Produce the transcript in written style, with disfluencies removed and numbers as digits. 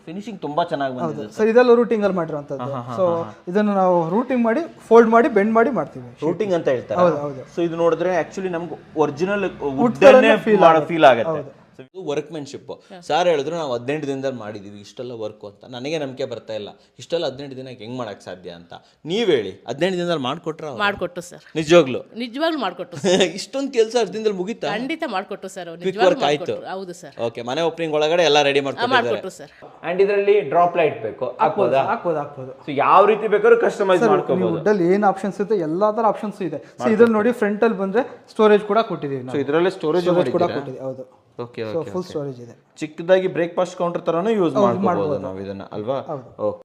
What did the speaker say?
Finishing ತುಂಬಾ ಚೆನ್ನಾಗಿ ಬಂದಿದೆ ಸರ್ ಇದೆಲ್ಲ ರೂಟಿಂಗ್ ಅಲ್ಲಿ ಮಾಡಿರುವಂತದ್ದು. ಸೊ ಇದನ್ನು ನಾವು ರೂಟಿಂಗ್ ಮಾಡಿ ಫೋಲ್ಡ್ ಮಾಡಿ ಬೆಂಡ್ ಮಾಡಿ ಮಾಡ್ತೀವಿ. ರೂಟಿಂಗ್ ಅಂತ ಹೇಳ್ತಾರೆ. ಹೌದು. ಸೊ ಇದು ನೋಡಿದ್ರೆ ಆಕ್ಚುಲಿ ನಮ್ಗೆ ಒರಿಜಿನಲ್ ಫೀಲ್ ಆಗುತ್ತೆ. ಇದು ವರ್ಕ್ಮೆನ್ಶಿಪ್. ಸರ್ ಹೇಳಿದ್ರು ನಾವು 15 ದಿನದಲ್ಲಿ ಮಾಡಿದೀವಿ ಇಷ್ಟೆಲ್ಲ ವರ್ಕ್ ಅಂತ. ನನಗೆ ನಂಬಿಕೆ ಬರ್ತಾ ಇಲ್ಲ, ಇಷ್ಟೆಲ್ಲ 15 ದಿನಕ್ಕೆ ಹೆಂಗ್ ಮಾಡಕ್ ಸಾಧ್ಯ ಅಂತ. ನೀವ್ ಹೇಳಿ, 15 ದಿನದಲ್ಲಿ ಮಾಡ್ಕೊಟ್ಟು ಸರ್. ನಿಜವಾಗ್ಲು ಮಾಡ್ಕೊಟ್ಟು ಇಷ್ಟೊಂದು ಕೆಲಸ 10 ದಿನದಲ್ಲಿ ಮುಗಿತಾ? ಖಂಡಿತ ಮಾಡ್ಕೊಟ್ಟು ಸರ್. ವರ್ಕ್ ಆಯ್ತು. ಹೌದು ಸರ್. ಓಕೆ, ಮನೆ ಓಪನಿಂಗ್ ಒಳಗಡೆ ಎಲ್ಲ ರೆಡಿ ಮಾಡ್ಕೊಟ್ಟು ಸರ್. ಅಂಡ್ ಇದರಲ್ಲಿ ಡ್ರಾಪ್ ಲೈಟ್ ಬೇಕು, ಹಾಕ್ಬೋದಾ? ಹಾಕ್ಬೋದು. ಸೊ ಯಾವ ರೀತಿ ಬೇಕಾದ್ರೂ ಕಸ್ಟಮೈಸ್ ಮಾಡ್ಕೋಬಹುದು. ವುಡ್ ಅಲ್ಲಿ ಏನು ಆಪ್ಷನ್ಸ್ ಇರುತ್ತೆ ಎಲ್ಲಾ ತರ ಆಪ್ಷನ್ಸ್ ಇದೆ. ಸೊ ಇದನ್ನ ನೋಡಿ ಫ್ರಂಟ್ ಅಲ್ಲಿ ಬಂದ್ರೆ ಸ್ಟೋರೇಜ್ ಕೂಡ ಕೊಟ್ಟಿದ್ದೀವಿ ನಾವು. ಸೊ ಇದರಲ್ಲಿ ಸ್ಟೋರೇಜ್ ಕೂಡ ಕೊಟ್ಟಿದ್ದೀವಿ. ಹೌದು. ಓಕೆ, ಫುಲ್ ಸ್ಟೋರೇಜ್ ಇದೆ. ಚಿಕ್ಕದಾಗಿ ಬ್ರೇಕ್ಫಾಸ್ಟ್ ಕೌಂಟರ್ ತರನು ಯೂಸ್ ಮಾಡ್ಬೋದು ನಾವು ಇದನ್ನ ಅಲ್ವಾ? ಓಕೆ.